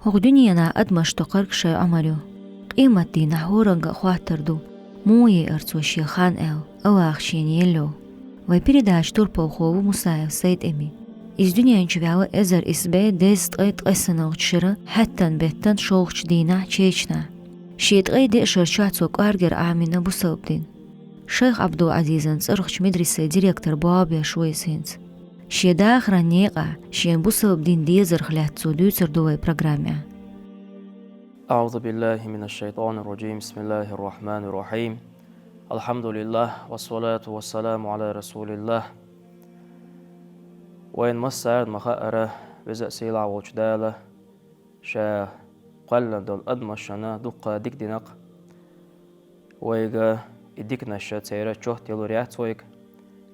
هو دنيانا أدمش تقرق شي عملو قيمة دي نحورنغ خواتردو موي ارتو شيخان أو أخشين يلو ويبيرداش توربو خوو مسايا سيد إمي إز دنيا انجبعوا إزر إسبي ديست غيط قسنا وتشرا حتى بيتن شوخش دينا تشيشنا شيت غيدي إشر شاتوك أرجر آمنا بصوبدين شيخ عبدو عزيزن صرخش مدرسة ديريكتر بابيا شوي سينس شي داخرا نيقع شين بصوبدين ديزر خلاتو دوتر دوي برنامج. أعوذ بالله من الشيطان الرجيم. بسم الله الرحمن الرحيم. الحمد لله والصلاة والسلام على رسول الله. وين مسعد مخاءرة بزق سيلع وجدالة شا قلن دول أدمشنا دقة ديك دينق ويجا يديكنا الشتيرة شوه تيلو ريات ويك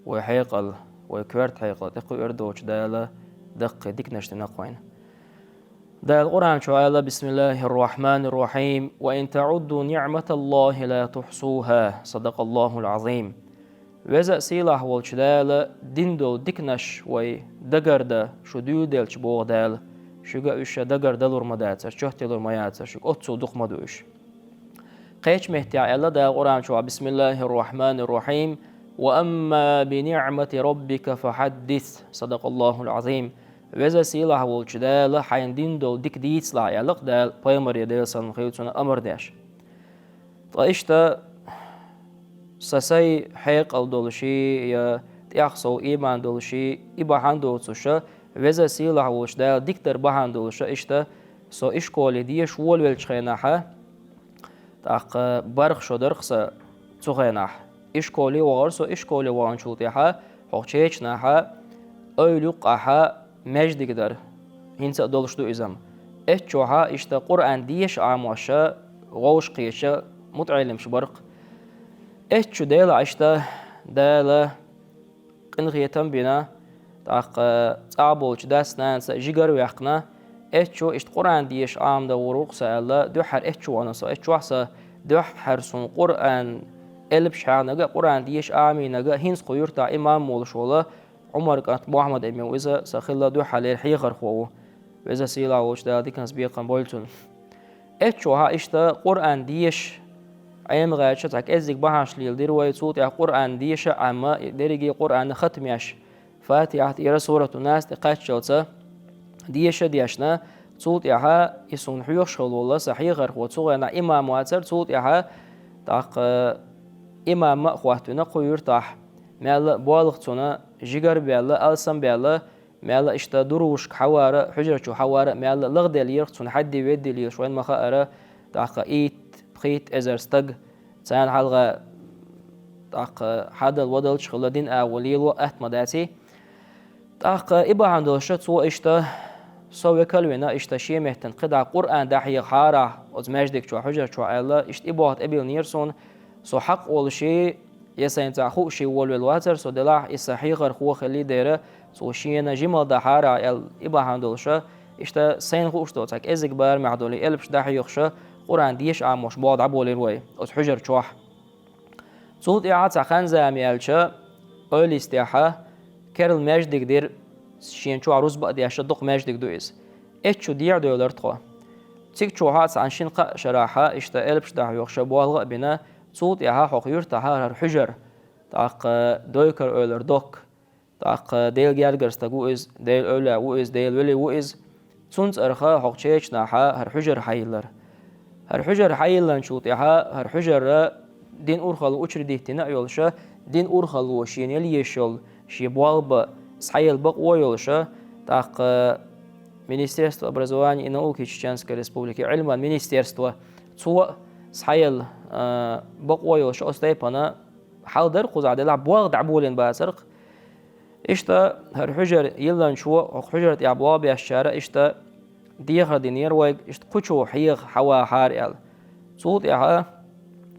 ويحيقل ويكورت حيقل تقو إردو وجدالة دق ديكنا شتنق وين ده القرآن شعالة بسم الله الرحمن الرحيم وإن تعدوا نعمة الله لا تحصوها صدق الله العظيم. وزق سيلح والشدالة ديندو ديكنش وي دقرده شو ديودلش بوغدال شوغا وشا دقرده لورمداتر شوهتي لورمياتر شوغ أتسو دقمدوش قيش مهتع الله ده القرآن شعالة بسم الله الرحمن الرحيم وأما بنعمة ربك فحدث صدق الله العظيم. وزا سيلح والشدالة حين ديندو ديك ديتسلا يالق دال بايمر يديل سنخيوتنا أمر داش طايشتا ساسي حيق أو دولشي يا تياخصو إيمان دولشي إباحان دولسوشا وزا سيلح والشدالة ديكتر باحان دولشا إشتا سو إشكولي ديش والويلش خيناحا تاق برخ شو درخصا تخيناح إشكولي وغرسو إشكولي وانشوتيحا حوشيشناحا أولوقاحا مجد قدر هنسا دولشتو إزم اتشوها إشتا قرآن ديش عاموشا غوش قيشا متعلمش برق اتشو ديلا إشتا ديلا قنغيتم بنا تاق تعبولش داسنا نسا جيگر ويحقنا اتشو إشت قرآن ديش عام دا وروق سألا دوحر اتشو ونسا اتشو حسا دوحر سن قرآن إلبش حانقا قرآن ديش عامي نقا هنس قيور تا إمام مولشولا عمر كانت محمد أمي وإذا سخلا دو حالير حيغر خوه وإذا سيلا وش دا دي كان سبيقا بولتون اتشوها إشتا قرآن ديش عيم غايتش تاك إزيك بحاش ليل دير ويتصوت يا قرآن ديش عما ديريجي قرآن ختميش فاتحة إيرا سورة الناس تقاتش جلسة ديش ديشنا تصوت ياها يسون حيوش خلو الله سحيغر خو تصوغينا إمام واتر تصوت ياها تاق إمام مأخواتنا قيور تاح مال بالغ تونا جيگر بيلا ألسن بيلا مال إشتا دروش حوارة حجرة شو حوارة مال لغدل يرخصون حد ويدي لي شوين مخاءرة تاق إيت بخيت إزرستق تسان حلقة تاق حد الودل شخلا دين أوليلو أحمداتي تاق إبا عندوشة سو إشتا سوى كلونا إشتا شي مهتن قدع قرآن داحي خارع وزماجدك شو حجرة شو عيلا إشت إباهت أبيل نيرسون سو حق أول شي يسين تعخو شي والواتر سو دلاح إسحيغر خو خلي ديره سو شينا جمال دحارة يل إبا هندولشة إشتا سين خوش دوتك إزيك بار معدولي إلبش داحي يخشة قرآن ديش عاموش بعض عبولي روي أس حجر شوح صوت إعاد سخان زاميالشة أولي استياحة كارل ماجدك دير شين شو عروس بقى دياشة دق ماجدك دويز إتشو ديع دولار تخوا تيك شوحات عن شنقة شراحة إشتا إلبش داحي يخشة بوالغ بنا صوت ياها حقيور تاها الحجر تاق دويكر أولر دوك تاق ديل جارجرس تاقو إز ديل أولا وإز ديل ولي وإز تونس أرخا حقشيش ناحا هرحجر حيلر هرحجر حيلر نشوت ياها هرحجر دين أورخل وشر ديهتنا يولشا دين أورخل وشين يليشل شي بوالب سحيل بق ويولشا تاق Министерство образования и науки Чеченской Республики علما Министерство سوء سحيل بقوي شو استيبنا حاضر قزع دلع بواغ دعبولين باسرق إشتا هالحجر يلان شو حجرة يعبواب الشارع إشتا ديخر دينير ويج إشت قشو حيغ حوا حاريال صوت يها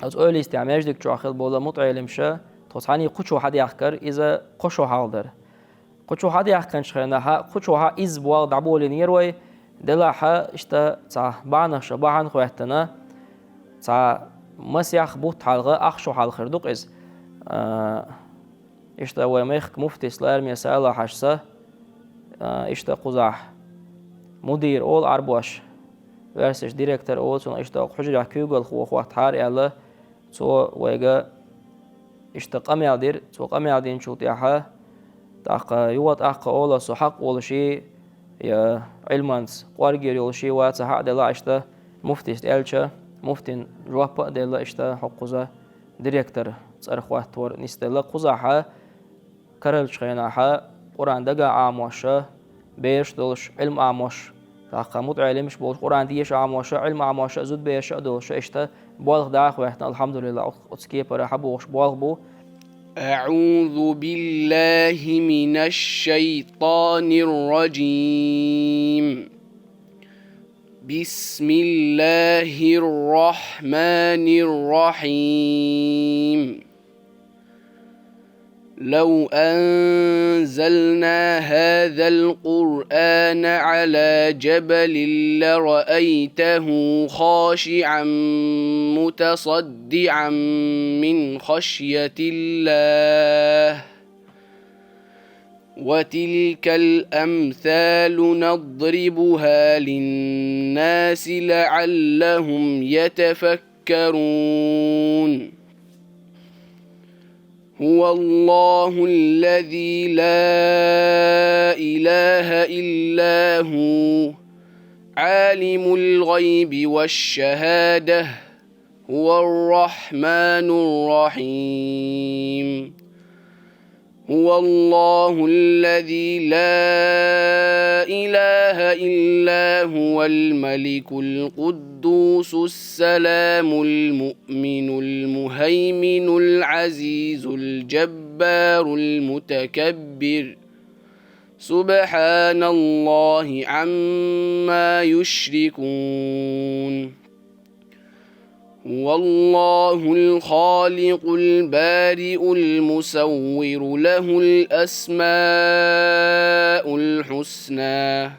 از أولي استعماج دك جو أخذ بولا مطعي لمشا توصاني قشو حد يحكر إذا قشو حاضر قشو حد يحكن شخينها قشو ها إز بواغ دعبولين يروي دلعها إشتا صح بعنا شبعان خواتنا صح مسيح بوت حلقة أخشو حال خردوق إز إشتا ويميخ مفتي سلار ميسالة حشسة إشتا قزح مدير أول عربوش ورسش ديريكتور أوتون إشتاق حجر كيوغل خو وقت حار يلا تو ويجا إشتاق أميال دير تو أميال دين شو تياها تاق يوات أق أولا سحق ولا شيء يا علمانس قارجير ولا شيء واتسحق دلا إشتا مفتيش إلشة مفتين روابا دلا إشتا حقوزا ديريكتور صرخوات تور نستلا قزاحة كرل شخيناحة قرآن دقا عاموشة بيش دولش علم عاموش تاق متعلمش بول قرآن ديش عاموشة علم عاموشة زود بيش دولش إشتا بالغ داخ وإحنا الحمد لله أتسكي برحبوش بالغ بو. أعوذ بالله من الشيطان الرجيم. بسم الله الرحمن الرحيم. لو أنزلنا هذا القرآن على جبل لرأيته خاشعا متصدعا من خشية الله وتلك الأمثال نضربها للناس لعلهم يتفكرون. هو الله الذي لا إله إلا هو عالم الغيب والشهادة هو الرحمن الرحيم. هو الله الذي لا إله إلا هو الملك القدوس السلام المؤمن المهيمن العزيز الجبار المتكبر سبحان الله عما يشركون. هو الله الخالق البارئ المصور له الأسماء الحسنى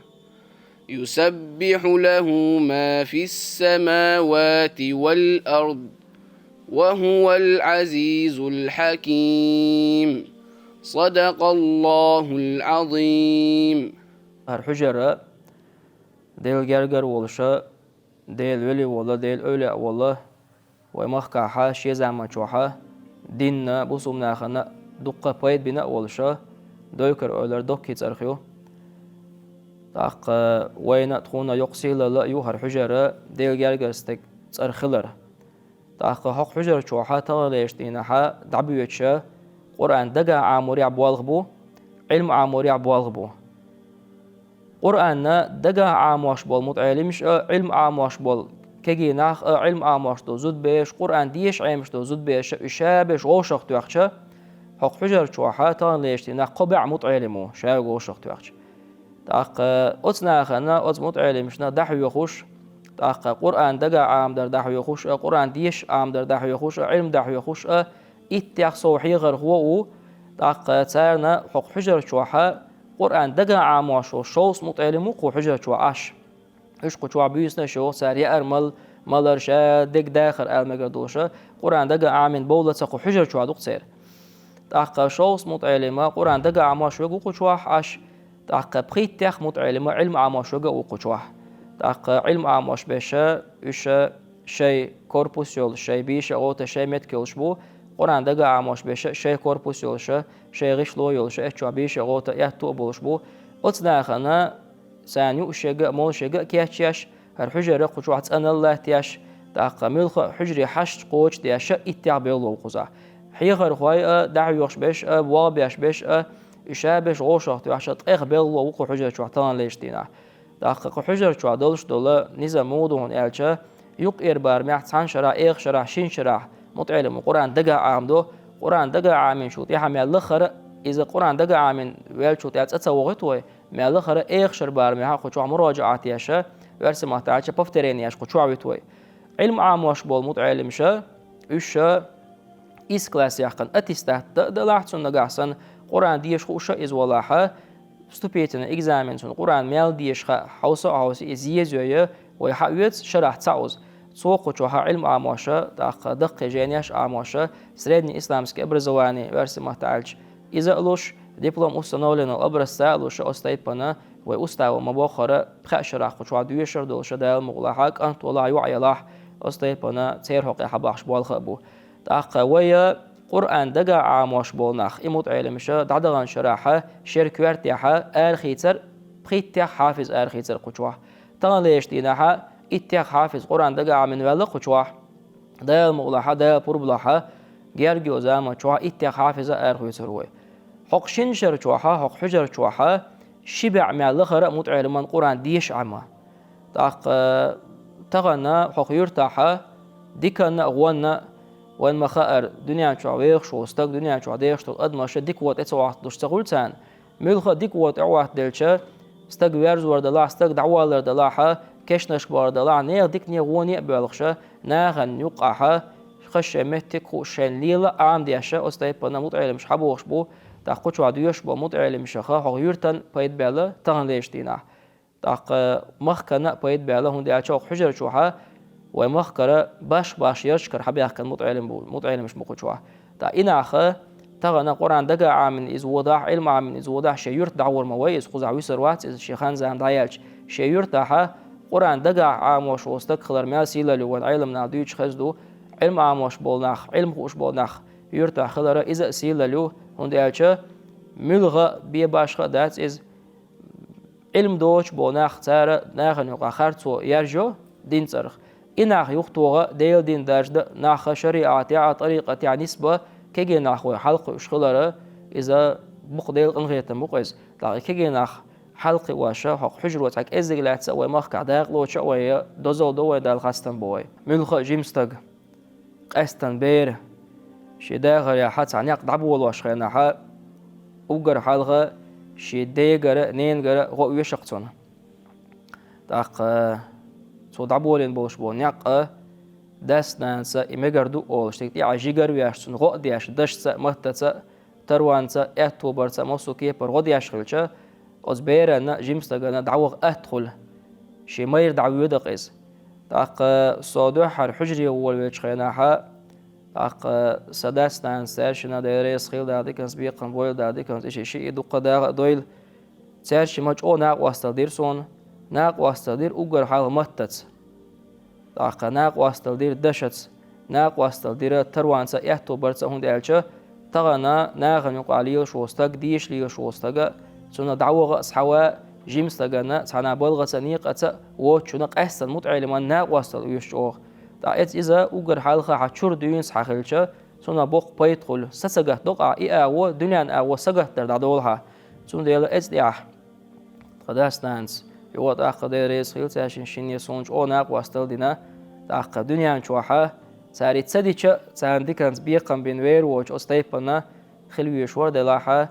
يسبح له ما في السماوات والأرض وهو العزيز الحكيم. صدق الله العظيم. الحجرة ديل جرجر والشا ديل ولي والله ديل أولى والله ومخكعها شيء زعما شوحة ديننا بوسومنا خنا دقة بايد بنا والشا دويكر أولر دوكي ترخيو تاق وين تخونا يقصيل لا يوهر حجرة ديل جرجر استك ترخلر تاق حق حجرة شوحة تغليش دينها دعبيوتشا قرآن دقا عاموري عبوالغبو علم عاموري عبوالغبو قرآن دقا عاموش بول متعلمش علم عاموش بول كجي ناخ علم عاموش دو زود بيش قرآن ديش عيمش دو زود بيش إشابش غوشق توخشا حق حجر شوحا تان ليشتي ناخ قبع متعلمو شا غوشق توخش تاق أتنا خنا أت متعلمشنا دحو يخوش تاق قرآن دقا عام در دحو يخوش قرآن ديش عام در دحو يخوش علم دحو يخوش إتياق صوحي غير هو تاق تارنا حق حجر شوحا قرآن دقا عاموش وشوص متعلمو قو حجر شوعاش إيش قو شوع بيسنا شو ساري أرمل مالر شا دق داخر المقردوشة قرآن دقا عامين بولة قو حجر شوع دوق سير تاق شوص متعلمة قرآن دقا عاموش وقو شوح عاش تاق بخيت تاخ متعلمة علم عاموش وقو شوح تاق علم عاموش بيشا إيش شي كوربوس يول شي بيش غوتا شي متكلش بو قرآن دقا عاموش بيش شي كوربوس يولشا شي غشلو يولشا اتشوا بيش غوتا يهتو بولش بو اتناخنا سانيو شيغا مول شيغا كياتشاش هر حجرة قشوع تسأل الله تياش تاق ملخ حجري حشت قوش تياش اتيع بيولو قزا حيغر خواي دعويوش بيش بوابيش بيش إشابش غوشاق تياش تقيخ بيولو وقو حجرة شوع تان ليشتينا تاق حجرة شوع دولش دولا نزمودون الچا يق إربار ميحت سان شرع إيخ شرع شين شرع متعلم قرآن دقا عامدو قرآن دقا عامين شو تيها ميالخر إذا قرآن دقا عامين ويل شو تيات أتصوغتوه ميالخر إيخ شربار ميها خشوع مراجعات ياشا ورسم محتاجة بفترين ياش خشوع بيتوه علم عام واش بول متعلم شا إيشا إس كلاس يحقن أتستهت دلعت نقاحسن قرآن ديش خوشا إز ولاحة ستوبيتنا إكزامين سن قرآن ميال ديش حوصا إزيزيوية ويحاويت شرح تعوز سوق وشوها علم عاموشة تاق دق جانياش عاموشة سريدني إسلامسك إبرزواني ورسي محتاج إذا ألوش دبلوم أستنولين الأبرز سالو شو أستيبنا وأستوى مباخرة بخشرة خشوع دويشر دول شدال مغلحك أنت ولا يوعي لاح أستيبنا تير حقي حباخش بالخبو تاق ويا قرآن دقا عاموش بولناخ إموت علمشة دعدغان شراحة شركوارتيحة آرخيتر بخيتيح حافظ آرخيتر قشوع تغليش ديناحة إتيح حافظ قرآن دقا عامن ولا قشوع دال مغلحة دال بربلحة جيرجيو زاما شوع إتيح حافظ آرخيتر وي حق شنشر شوحة حق حجر شوحة شبع مع الأخرى متعلم من قرآن ديش عما تاق تغنى حق يرتاحة ديكنا غوانا وين مخاءر دنيا شعويخ شو استق دنيا شعويخ شو أدمش ديك وقت اتسوعت دوش تقولتان ملخ ديك وقت عوات دلشة استق ويرز وردلا استق دعوة لردلاحة كشنش باردلا نير ديك نيغوني بالخشة ناغن يقعها خش متك وشين ليلة عام ديشة استيبنا متعلم شحبوش بو تاق شو عديوش بو متعلم شخا حق يرتن بايد بالا تغنليش دينا تاق مخكنا بايد بالا هون دي أشوق حجر شوحة ومخكرة باش يشكر حبيخ كان متعلم مش مقشوع تا إناخه تغنى قرآن دقا عامن إز وضع علم عامن إز وضع شيرت دعور مويز خزع ويسروات إز شيخان زان دايالش شيرت تاها قرآن دقا عاموش وستك خلر ماسيلا لو علم ناديش خزدو علم عاموش بولناخ علم خوش بولناخ يرتاح خلر إذا سيلا لو هندالش ملغة بيباشخ دات إز علم دوش بولناخ تارا ناخن يقع خارتو يرجو دين صرخ إناخ يختوغا ديل دين داجد ناخ شريعة طريقة نسبة كيجي ناخ حلق وشخلرة إذا بقديل قنغيت مقيز لا كيجي ناخ حلق واشا حق حجر وتعك إزيق لا تسوي مخ داق لو شوي دوزل دوي دال خاستن بوي ملخ جيمستغ قستن بير شداغ يا حتى عنيق دعبول واشخيناها أوجر حلقة شديجر نينجر غو يشقتون داق سو دعبولين بوش بو نيق داس نانسا إمجردو أولش تكتي عجيجر وياشتون غو دياش دشتسا مهتسا تروانسا اعتوبرسا موسوكي پر غو دياش خلشا از بيرنا جيمستغنا دعوغ أدخل شي مير دعو يدقيز داق صادو حر حجري أول ويشخيناها داق سداس نانسا شنا ديريس خيل دادي كنس بيقن بويل دادي كنس إشي شي دوقا داغ دويل تسيرشي ماج أو ناق واستدير سون ناق واستدير أوجر حال مهتس داق ناق واستدير دشتس ناق واستدير تروانسا اعتوبرسا هون دالشا تغنا ناغن يقاليل شوستق ديش ليل شوستق سنة دعوغ أصحوا جيمستغنا سانا بلغة سنيقة وشنق أحسن متعلما ناق واستدير يشوغ داعت إذا أوجر حالها حشور دين سحخلشا سنة بوق بيتقل سسقه دقع إياه دنيان أو سقه دردولها سنة ديال إزدياح قداس نانس يوات أخ ديريس خيل تاشين شيني سونج أو ناق واستل دينا أخ دنيا شوحة ساري تسديشة ساندي كانت بيقن بين وير ووش أستيبنا خلوي شوار دلاحة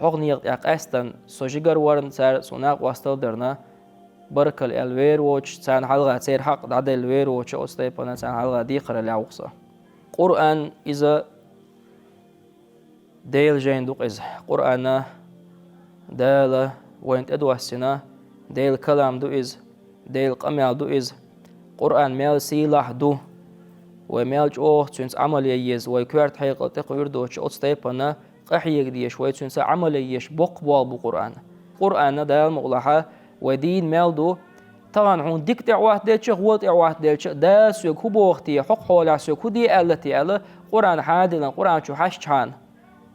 حقني أق أستن سوجيجر ورن سار سوناق واستل درنا بركل الوير ووش سان حلقة سير حق دعد الوير ووش أستيبنا سان حلقة ديقر العوقصة قرآن إذا ديل جين دوق إذا قرآن دالة وين أدوه السنة ديل كلام دو إز ديل قميال دو إز قرآن ميل سيلاح دو وميل جوه تنس عملية ويكوارت حيقل تقوير دوش أتستيبنا قحيق ديش ويتنس عمليش بقبال بقرآن قرآن ديل مغلحة ودين ميل دو طبعا هون ديك تعوات ديش غوات تعوات ديش دا سيك هو بوختي حق حوالي سيك هو دي ألتي ألا قرآن حادلا قرآن شو حششان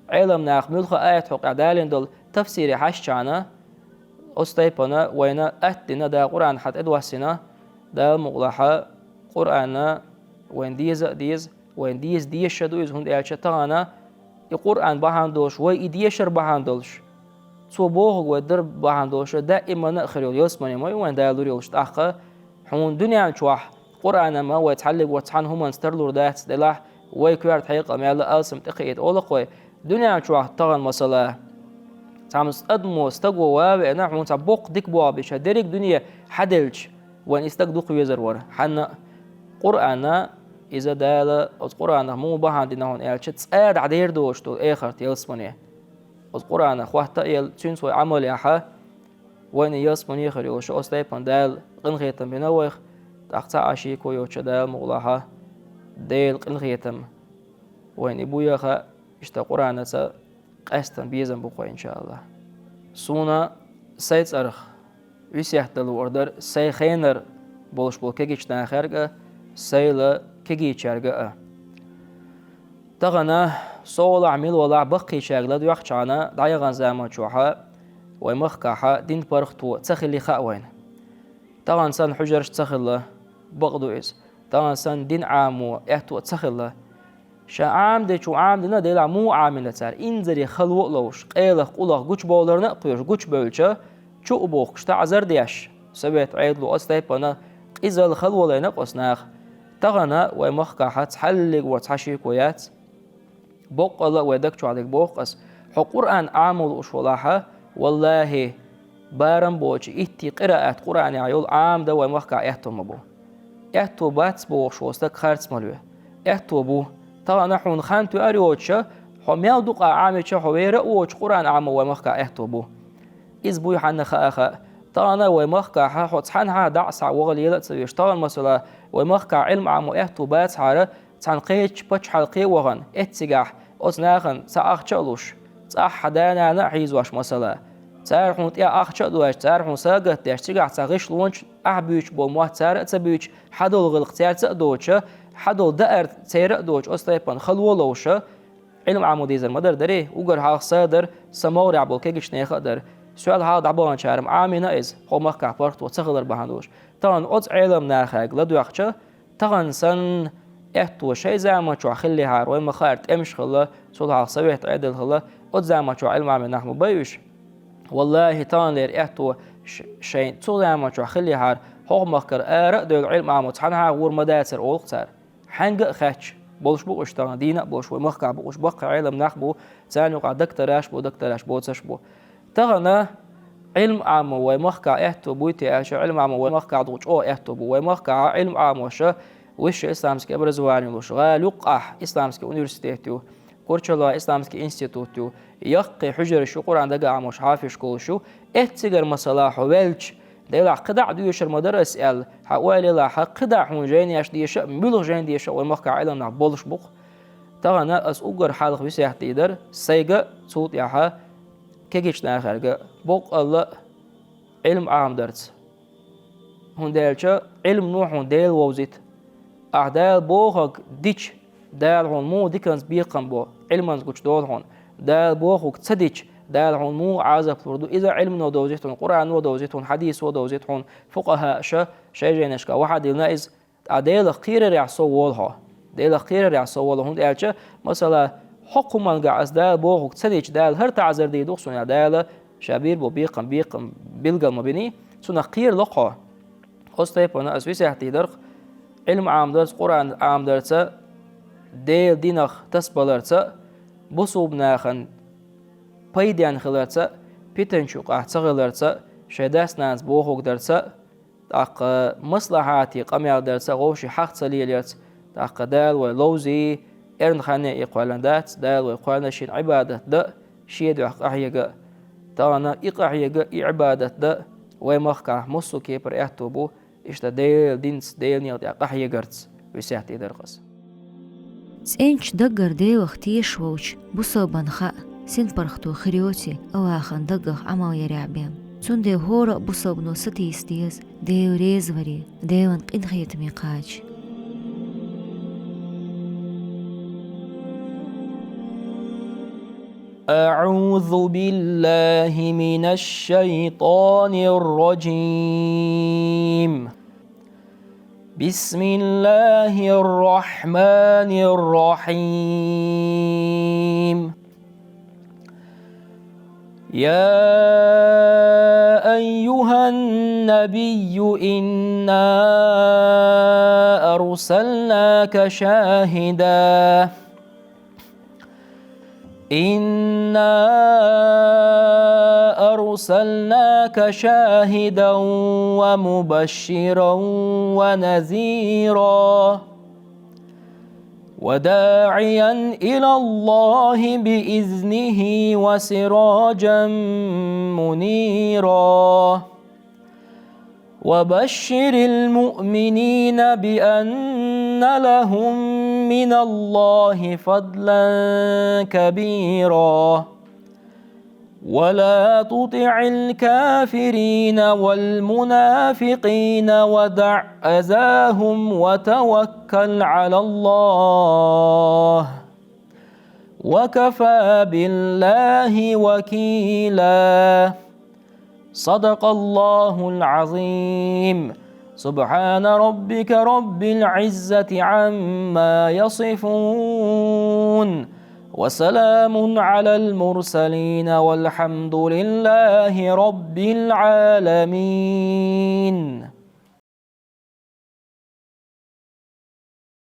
علم ناخ ملخ آيات حق عدالين دول تفسيري حششانا أستيبنا وين أتنا دا قرآن حتى أدوسنا دا مغلحة قرآن وين ديز وين ديز شدويز هند ألش تغانا القرآن بهاندوش ويديشر بهاندوش سو بوه ودر بهاندوش دائما نأخر يسمعني ما وين دا لوريوش تأخر حون دنيا شواح قرآن ما ويتحلق وتحن هم نسترلور دات دلاح ويكوارت حقيقة ما لا ألسم تقيت أولقوي دنيا شواح تغن مسألة تعمس أدمو استقوى وابع نحن تبوق ديك بوابش هدريك دنيا حدلش وان استقدوق يزر ور حنا قرآن إذا دال القرآن مو بهان دينا هون إلش تسأل عدير دوش تو آخر تيلسمني القرآن خوحتا إل تنس وعمل يحا وين يلسمني خريوش أستيبان دال قنغيتم بنوخ تقطع عشيك ويوش دال مغلاها دال قنغيتم وين إبويا خا إشتا قرآن قستن بيزن بقوي إن شاء الله سونا سيد أرخ ويسيحتلو أردر سي خينر بولش بول كيجيش ناخرقة سيلا كيجيش شرقة تغنى صول عميل ولا بقي شغلة دوحشانا دايغان زاما شوحا ويمخكاحا دين برختو تسخلي خاوين طبعا سن حجرش تسخله بغضو إز طبعا سن دين عامو إحتو تسخله شا عام دي شو عام دينا ديلا مو عاملة سار إنزري خلوق لوش قيلخ قولخ قوش بولرنا قيوش قوش بولشا شو أبوخ شتا عزر دياش سبيت عيد لو أستيبنا إذا الخلوة لينق أسناخ تغنى ويمخكاحا تحلق وتحشيك ويات بوق الله ويدك شو عليك بوقس حو قرآن عامل أشولاحا والله بارم بوش إتي قراءة قرآن عيول عام دا ويمخكا إحتو مبو إحتو باتس بوش وستك خارتس ملوه إحتو بو طبعا نحن خانتو أريوتشا حو ميال دوقا عامتشا حو ويرأوش قرآن عام ويمخكا إحتو بو إز بو يحن خاخا طبعا ويمخكا حو تحنها دعسع وغليلة تسويش طبعا مثلا ويمخكا علم عام إحتو باتس حارة تحن قيتش بچ حلقي وغن إتسيقاح أسناخن ساق تشلوش صح حدانا نحيزوش مثلا تعرفون يا أخ شدواش تعرفون ساقت ياش تيجع تغش لونش أحبيش بوموات تار تبيش حدول غلق تار تدوش حدول دائر تير دوش أستيبان خلولوش علم عمودي زر مدر دري وقر هاخ صادر سمور عبول كيجش نيخدر سؤال هذا عبوان شارم عامنا إز هو مكع بارت وتسخلر بهندوش طبعا أوت علم ناخاق لدوخشة طبعا سن إحتو شيء زي ما شو خلي هار وين مخارت إمش خلا صلها صبيت عدل خلا أوت زي ما شو علم عمل نحن بيوش والله طبعا لير إحتو شيء صلها ما شو خلي هار هو مخكر رأدو علم عمل تحنها ور مداتر أول قصار حنق خاتش بولش بوش طبعا دينا بوش ومخكع بوش بقى علم نحبو ثاني وقع دكتوراش بو تسشبو طبعا علم عام ومخكع إحتو بويتي أش علم عام ومخكع دوش أو إحتو بو ومخكع علم عام وش وش إسلامسكي أبرزواني لوش غال يقح إسلامسكي أونيفرسيتيو كورشلا إسلامسكي إنستيتوتيو يقي حجر الشقور عند جامع مش حافش كلشو إتجر مصلاح ويلش ديلا قدع ديوش المدرس ال حوالي لا قدع هون جينيش ديش ملو جين ديش والمخكع علم نعبولش بق طبعا أس أجر حالق بيسيح تقدر سيجا صوت ياها كيجيش ناخرجا بق الله علم عام درس هون ديلشا علم نوح هون ديل ووزيت أعدال بوخك ديش دال هون مو ديكنز بيقم بو علمانز قوش دول هون دال بوخك تصديش دال هون مو عازب فردو إذا علم ودوزيتون قرآن ودوزيتون حديث ودوزيتون فقهاء شيء جينشكا واحد يلنايز أديل خير رعصو والها ديل خير رعصو والها هون ديلشا مثلا حكم قاعد دال بوخك تصديش دال هر تعذر دي دوخسون دال شابير بو بيقم بيلقى مبيني سونا خير لقا أستيبنا أسويسي احتيدرق علم عام درس قرآن عام درسه ديل دينخ تسبلرسه بصوب ناخن بيديان خلرسه بيتنشوق احتغلرسه شداس ناس بوخوك درسه تاق مصلحاتي قميار درسه غوشي حق سليليرس تاق دال ولوزي ارن خاني اقوالندات دال ويقوالنشين عبادة دا شيد احيقا تانا اقاحيقا عبادة دا ويمخكا مصو كيبر احتوبو إشتا ديل دينس ديل نيل قحية قرتس ويسيحتي درقس سينش دقر دي وقتيش ووش بصو بنخاء سين برختو خريوتي أواخن دقخ عماو يرعبيم سون دي هورا بصو بنو ستي استيز ديو ريزوري ديوان قنخيت ميقاج أعوذ بالله من الشيطان الرجيم بسم الله الرحمن الرحيم يا أيها النبي إنا أرسلناك شاهداً ومبشرا ونذيرا وداعيا إلى الله بإذنه وسراجا منيرا وبشر المؤمنين بأن لهم من الله فضلا كبيرا ولا تطع الكافرين والمنافقين ودع أذاهم وتوكل على الله وكفى بالله وكيلا. صدق الله العظيم. سبحان ربك رب العزة عما يصفون وسلام على المرسلين والحمد لله رب العالمين.